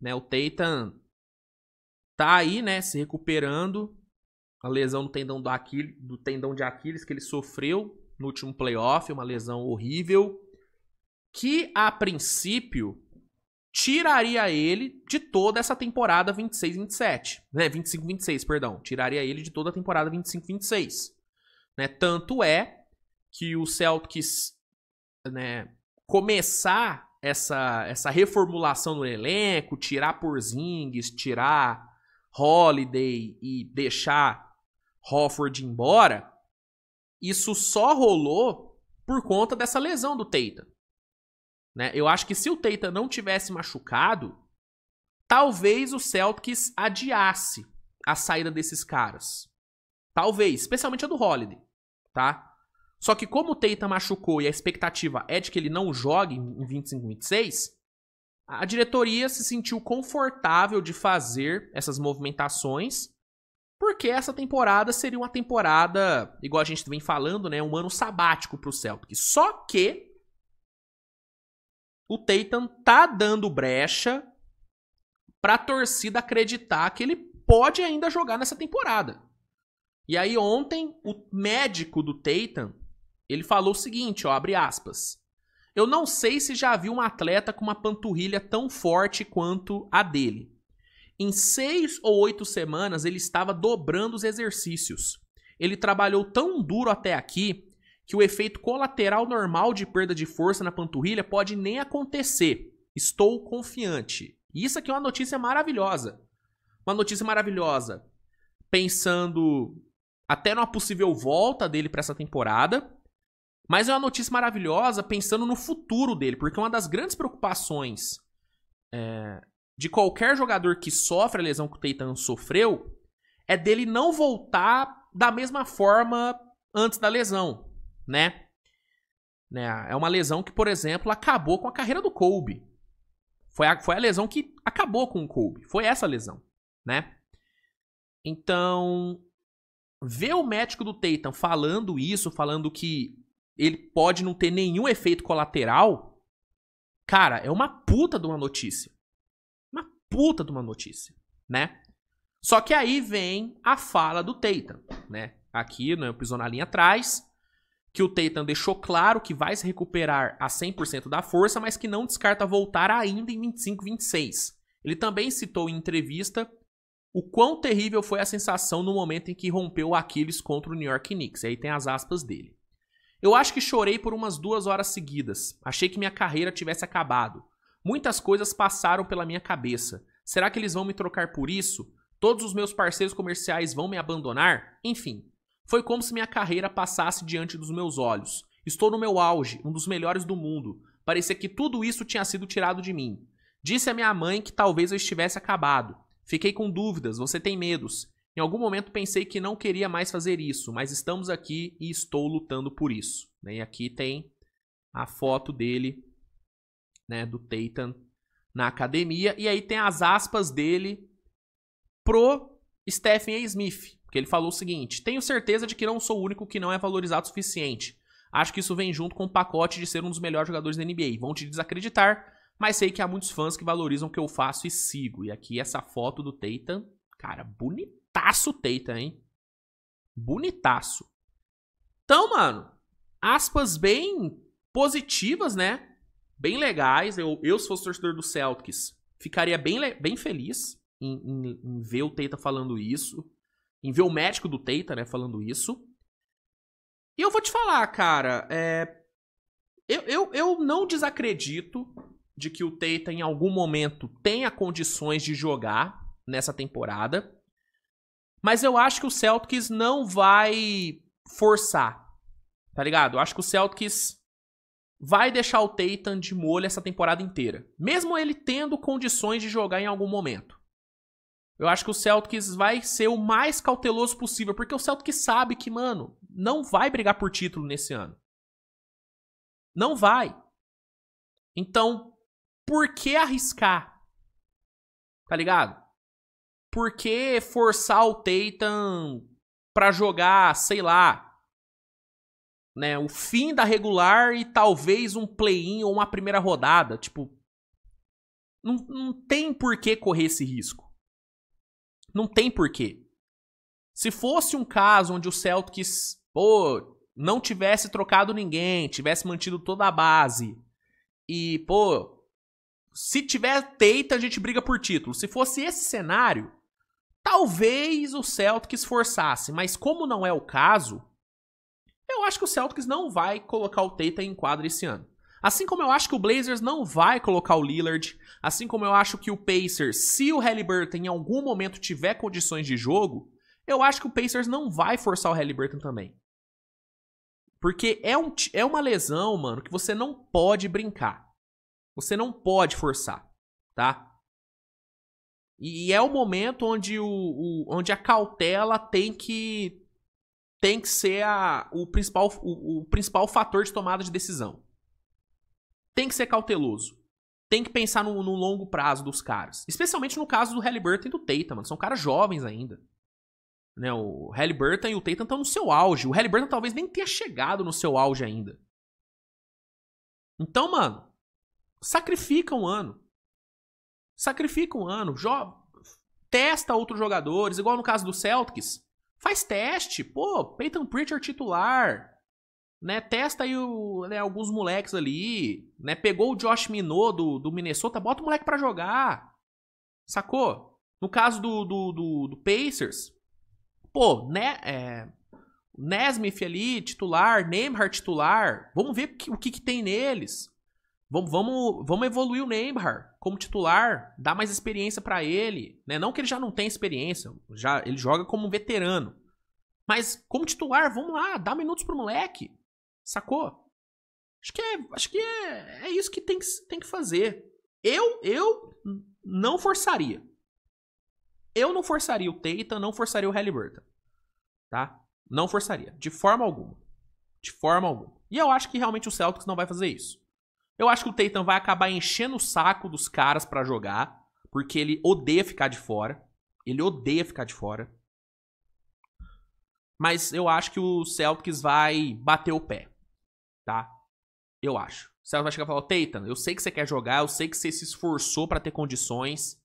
Né, o Tatum tá aí, né, se recuperando. A lesão do tendão de Aquiles que ele sofreu no último playoff, uma lesão horrível, que a princípio tiraria ele de toda essa temporada 26-27. Né, 25-26, perdão. Tiraria ele de toda a temporada 25-26. Né, tanto é que o Celtics, né, começar essa reformulação no elenco, tirar Porzingis, tirar Holiday e deixar Horford embora, isso só rolou por conta dessa lesão do Tatum. Né? Eu acho que se o Tatum não tivesse machucado, talvez o Celtics adiasse a saída desses caras. Talvez, especialmente a do Holiday, tá? Só que como o Tatum machucou e a expectativa é de que ele não jogue em 25-26, a diretoria se sentiu confortável de fazer essas movimentações, porque essa temporada seria uma temporada, igual a gente vem falando, né, um ano sabático pro Celtics. Só que o Tatum tá dando brecha pra torcida acreditar que ele pode ainda jogar nessa temporada. E aí ontem, o médico do Tatum, ele falou o seguinte, ó, abre aspas. Eu não sei se já vi um atleta com uma panturrilha tão forte quanto a dele. Em 6 ou 8 semanas, ele estava dobrando os exercícios. Ele trabalhou tão duro até aqui que o efeito colateral normal de perda de força na panturrilha pode nem acontecer. Estou confiante. E isso aqui é uma notícia maravilhosa. Uma notícia maravilhosa. Pensando até numa possível volta dele para essa temporada. Mas é uma notícia maravilhosa pensando no futuro dele. Porque uma das grandes preocupações de qualquer jogador que sofre a lesão que o Tatum sofreu é dele não voltar da mesma forma antes da lesão, né? É uma lesão que, por exemplo, acabou com a carreira do Kobe. Foi a lesão que acabou com o Kobe. Foi essa lesão, né? Então, ver o médico do Tatum falando isso, falando que ele pode não ter nenhum efeito colateral, cara, é uma puta de uma notícia. Uma puta de uma notícia, né? Só que aí vem a fala do Tatum, né? Aqui, no Pisou na Linha atrás, que o Tatum deixou claro que vai se recuperar a 100% da força, mas que não descarta voltar ainda em 25, 26. Ele também citou em entrevista o quão terrível foi a sensação no momento em que rompeu o Aquiles contra o New York Knicks. E aí tem as aspas dele. Eu acho que chorei por umas 2 horas seguidas. Achei que minha carreira tivesse acabado. Muitas coisas passaram pela minha cabeça. Será que eles vão me trocar por isso? Todos os meus parceiros comerciais vão me abandonar? Enfim, foi como se minha carreira passasse diante dos meus olhos. Estou no meu auge, um dos melhores do mundo. Parecia que tudo isso tinha sido tirado de mim. Disse a minha mãe que talvez eu estivesse acabado. Fiquei com dúvidas, você tem medos. Em algum momento pensei que não queria mais fazer isso, mas estamos aqui e estou lutando por isso. E aqui tem a foto dele, né, do Tatum na academia. E aí tem as aspas dele pro Stephen A. Smith, porque ele falou o seguinte: tenho certeza de que não sou o único que não é valorizado o suficiente. Acho que isso vem junto com o pacote de ser um dos melhores jogadores da NBA. Vão te desacreditar, mas sei que há muitos fãs que valorizam o que eu faço e sigo. E aqui essa foto do Tatum, cara, bonitaço o Tatum, hein? Bonitaço. Então, mano, aspas bem positivas, né? Bem legais. Eu se fosse torcedor do Celtics, ficaria bem feliz em ver o Tatum falando isso, em ver o médico do Tatum, né, falando isso. E eu vou te falar, cara, eu não desacredito de que o Tatum em algum momento tenha condições de jogar nessa temporada, mas eu acho que o Celtics não vai forçar, tá ligado? Eu acho que o Celtics vai deixar o Tatum de molho essa temporada inteira, mesmo ele tendo condições de jogar em algum momento. Eu acho que o Celtics vai ser o mais cauteloso possível, porque o Celtics sabe que, mano, não vai brigar por título nesse ano. Não vai. Então, por que arriscar? Tá ligado? Por que forçar o Tatum pra jogar, sei lá, né, o fim da regular e talvez um play-in ou uma primeira rodada? Tipo, não tem por que correr esse risco. Não tem porquê. Se fosse um caso onde o Celtics, não tivesse trocado ninguém, tivesse mantido toda a base e, se tiver Tatum, a gente briga por título. Se fosse esse cenário, talvez o Celtics forçasse. Mas como não é o caso, eu acho que o Celtics não vai colocar o Tatum em quadra esse ano. Assim como eu acho que o Blazers não vai colocar o Lillard, assim como eu acho que o Pacers, se o Haliburton em algum momento tiver condições de jogo, eu acho que o Pacers não vai forçar o Haliburton também. Porque é uma lesão, mano, que você não pode brincar. Você não pode forçar, tá? E é o momento onde, onde a cautela tem que ser o principal fator de tomada de decisão. Tem que ser cauteloso. Tem que pensar no longo prazo dos caras. Especialmente no caso do Haliburton e do Tatum, mano. São caras jovens ainda. Né, o Haliburton e o Tatum estão no seu auge. O Haliburton talvez nem tenha chegado no seu auge ainda. Então, mano, sacrifica um ano. Sacrifica um ano. Testa outros jogadores. Igual no caso do Celtics. Faz teste. Peyton Pritchard titular. Né, testa aí alguns moleques ali, né, pegou o Josh Minot do Minnesota, bota o moleque pra jogar, sacou? No caso do Pacers, Nesmith ali, titular, Nembhard titular, vamos ver o que tem neles, vamos evoluir o Nembhard como titular, dar mais experiência pra ele, né, não que ele já não tenha experiência, ele joga como um veterano, mas como titular, vamos lá, dá minutos pro moleque. Sacou? Acho que é isso que tem que fazer. Eu não forçaria. Eu não forçaria o Tatum, não forçaria o Haliburton. Tá? Não forçaria. De forma alguma. De forma alguma. E eu acho que realmente o Celtics não vai fazer isso. Eu acho que o Tatum vai acabar enchendo o saco dos caras pra jogar, porque ele odeia ficar de fora. Ele odeia ficar de fora. Mas eu acho que o Celtics vai bater o pé. Tá? Eu acho. O Celtics vai chegar e falar, Tatum, eu sei que você quer jogar, eu sei que você se esforçou pra ter condições,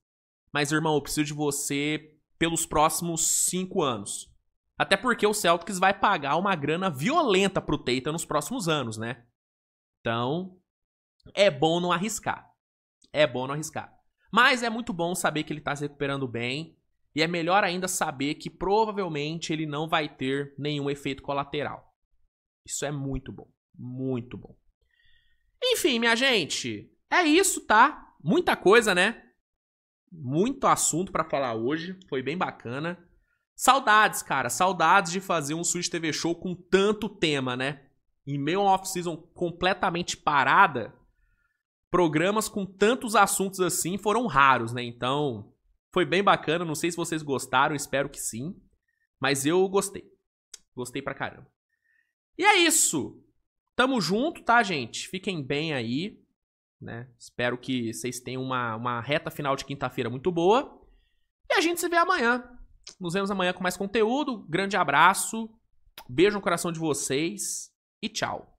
mas, irmão, eu preciso de você pelos próximos 5 anos. Até porque o Celtics vai pagar uma grana violenta pro Tatum nos próximos anos, né? Então, é bom não arriscar. É bom não arriscar. Mas é muito bom saber que ele tá se recuperando bem. E é melhor ainda saber que provavelmente ele não vai ter nenhum efeito colateral. Isso é muito bom. Muito bom. Enfim, minha gente. É isso, tá? Muita coisa, né? Muito assunto pra falar hoje. Foi bem bacana. Saudades, cara. Saudades de fazer um Switch TV Show com tanto tema, né? Em meio a uma off-season completamente parada, programas com tantos assuntos assim foram raros, né? Então, foi bem bacana. Não sei se vocês gostaram, espero que sim. Mas eu gostei. Gostei pra caramba. E é isso. Tamo junto, tá, gente? Fiquem bem aí. Né? Espero que vocês tenham uma reta final de quinta-feira muito boa. E a gente se vê amanhã. Nos vemos amanhã com mais conteúdo. Grande abraço. Beijo no coração de vocês. E tchau.